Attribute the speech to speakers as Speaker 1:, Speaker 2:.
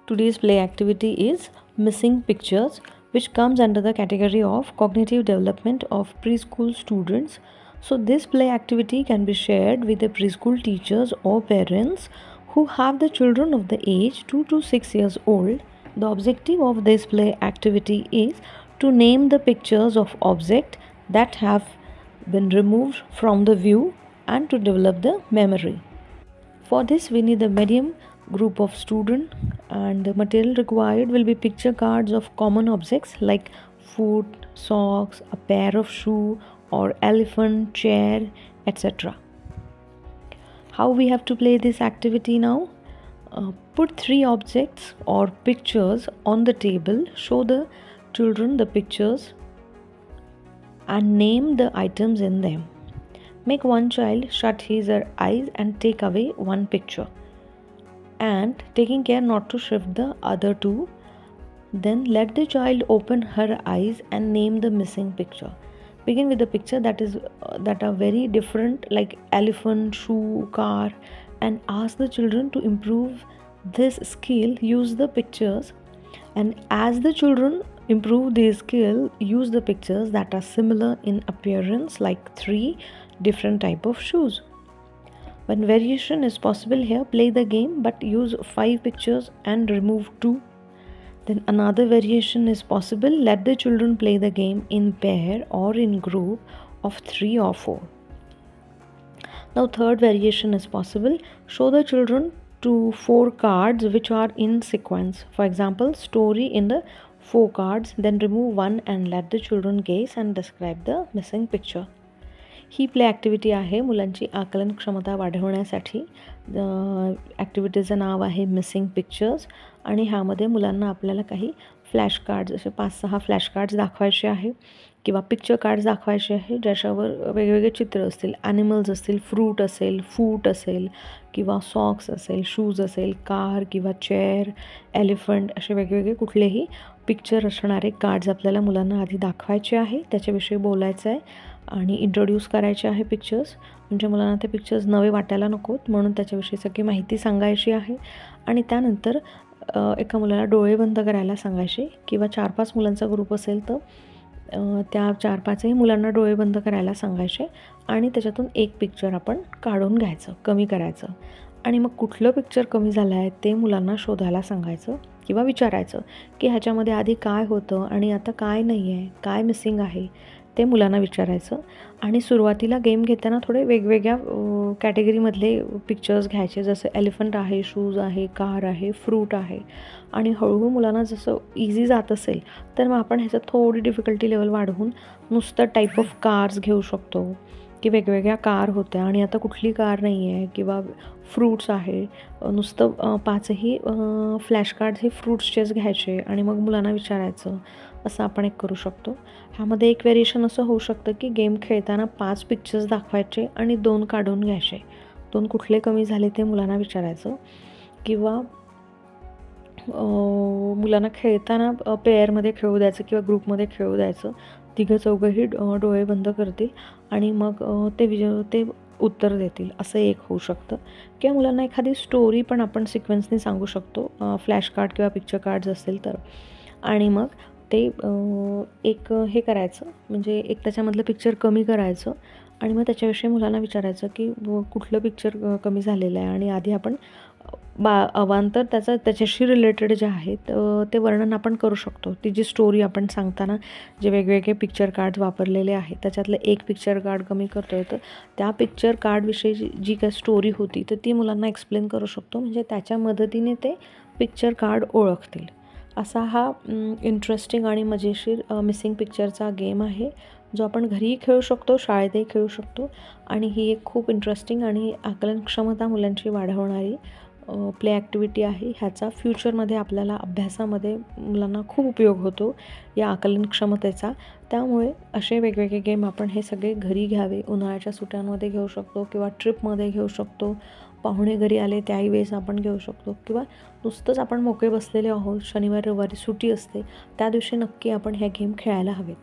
Speaker 1: Today's play activity is missing pictures, which comes under the category of cognitive development of preschool students. So this play activity can be shared with the preschool teachers or parents who have the children of the age 2 to 6 years old. The objective of this play activity is to name the pictures of objects that have been removed from the view and to develop the memory. For this we need a medium group of students, and the material required will be picture cards of common objects like food, socks, a pair of shoe or elephant, chair, etc. How we have to play this activity now? Put 3 objects or pictures on the table, show the children the pictures and name the items in them. Make one child shut his or her eyes and take away one picture, and taking care not to shift the other two. Then let the child open her eyes and name the missing picture. Begin with the picture that are very different, like elephant, shoe, car, and ask the children to improve this skill. Use the pictures, and as the children improve their skill, use the pictures that are similar in appearance, like 3 different type of shoes. When variation is possible here, play the game but use 5 pictures and remove 2. Then another variation is possible. Let the children play the game in pair or in group of 3 or 4. Now third variation is possible. Show the children to 4 cards which are in sequence. For example, story in the 4 cards, then remove 1 and let the children gaze and describe the missing picture. He play activity आहे मुलांची आकलन क्षमता वाढवण्यासाठी. ॲक्टिव्हिटीचं नाव आहे missing pictures, आणि ह्यामध्ये मुलांना आपल्याला काही फ्लॅश कार्ड्स, असे 5-6 फ्लॅश कार्ड्स दाखवायचे आहे किंवा पिक्चर कार्ड्स दाखवायचे आहे, ज्याच्यावर वेगवेगळे चित्र असतील, ॲनिमल्स असतील, फ्रूट असेल, फूट असेल किंवा सॉक्स असेल, शूज असेल, कार किंवा चेअर, एलिफंट, असे वेगवेगळे कुठलेही पिक्चर असणारे कार्ड्स आपल्याला मुलांना आधी दाखवायचे आहे, त्याच्याविषयी बोलायचं आहे आणि इंट्रोड्यूस करायचे आहे पिक्चर्स. म्हणजे मुलांना ते पिक्चर्स नवे वाटायला नकोत म्हणून त्याच्याविषयी सगळी माहिती सांगायची आहे. आणि त्यानंतर एका मुलाला डोळे बंद करायला सांगायचे, किंवा 4-5 मुलांचा ग्रुप असेल तर त्या 4-5ही मुलांना डोळे बंद करायला सांगायचे आणि त्याच्यातून एक पिक्चर आपण काढून घ्यायचं, कमी करायचं, आणि मग कुठलं पिक्चर कमी झालं आहे ते मुलांना शोधायला सांगायचं किंवा विचारायचं की ह्याच्यामध्ये आधी काय होतं आणि आता काय नाही आहे, काय मिसिंग आहे ते मुलांना विचारायचं. आणि सुरुवातीला गेम घेताना थोडे वेगवेगळ्या कॅटेगरीमधले पिक्चर्स घ्यायचे, जसं एलिफंट आहे, शूज आहे, कार आहे, फ्रूट आहे, आणि हळूहळू मुलांना जसं इझी जात असेल तर मग आपण ह्याच्यात थोडी डिफिकल्टी लेवल वाढवून नुसतं टाईप ऑफ कार्स घेऊ शकतो की वेगवेगळ्या कार होत्या आणि आता कुठली कार नाही आहे, किंवा फ्रूट्स आहे, नुसतं 5ही फ्लॅश कार्ड्स हे फ्रूट्सचेच घ्यायचे आणि मग मुलांना विचारायचं, असं आपण एक करू शकतो. ह्यामध्ये एक व्हेरिएशन असं होऊ शकतं की गेम खेळताना 5 पिक्चर्स दाखवायचे आणि 2 काढून घ्यायचे, 2 कुठले कमी झाले ते मुलांना विचारायचं, किंवा मुलांना खेळताना पेअरमध्ये खेळू द्यायचं किंवा ग्रुपमध्ये खेळू द्यायचं. 3-4ही डोळे बंद करतील आणि मग ते उत्तर देतील, असं एक होऊ शकतं. किंवा मुलांना एखादी स्टोरी पण आपण सिक्वेन्सने सांगू शकतो, फ्लॅश कार्ड किंवा पिक्चर कार्ड्स असेल तर, आणि मग ते एक हे करायचं, म्हणजे एक त्याच्यामधलं पिक्चर कमी करायचं आणि मग त्याच्याविषयी मुलांना विचारायचं की कुठलं पिक्चर कमी झालेलं आहे, आणि आधी आपण अवांतर त्याच्याशी रिलेटेड जे आहेत ते वर्णन आपण करू शकतो. ती जी स्टोरी आपण सांगताना जे वेगवेगळे पिक्चर कार्ड्स वापरलेले आहेत त्याच्यातलं एक पिक्चर कार्ड कमी करतो आहे, तर त्या पिक्चर कार्डविषयी जी काही स्टोरी होती तर ती मुलांना एक्सप्लेन करू शकतो, म्हणजे त्याच्या मदतीने ते पिक्चर कार्ड ओळखतील. असा हा इंटरेस्टिंग आणि मजेशीर मिसिंग पिक्चरचा गेम आहे, जो आपण घरीही खेळू शकतो, शाळेतही खेळू शकतो, आणि ही एक खूप इंटरेस्टिंग आणि आकलन क्षमता मुलांची वाढवणारी प्ले ॲक्टिव्हिटी आहे. ह्याचा फ्युचरमध्ये आपल्याला अभ्यासामध्ये मुलांना खूप उपयोग होतो या आकलन क्षमतेचा. त्यामुळे असे वेगवेगळे गेम आपण हे सगळे घरी घ्यावे. उन्हाळ्याच्या सुट्ट्यांमध्ये घेऊ शकतो किंवा ट्रिपमध्ये घेऊ शकतो, पाहुणे घरी आले त्याही वेळेस आपण घेऊ शकतो, किंवा नुसतंच आपण मोकळे बसलेले आहोत, शनिवार रविवारी सुट्टी असते त्या दिवशी नक्की आपण हे गेम खेळायला हवेत.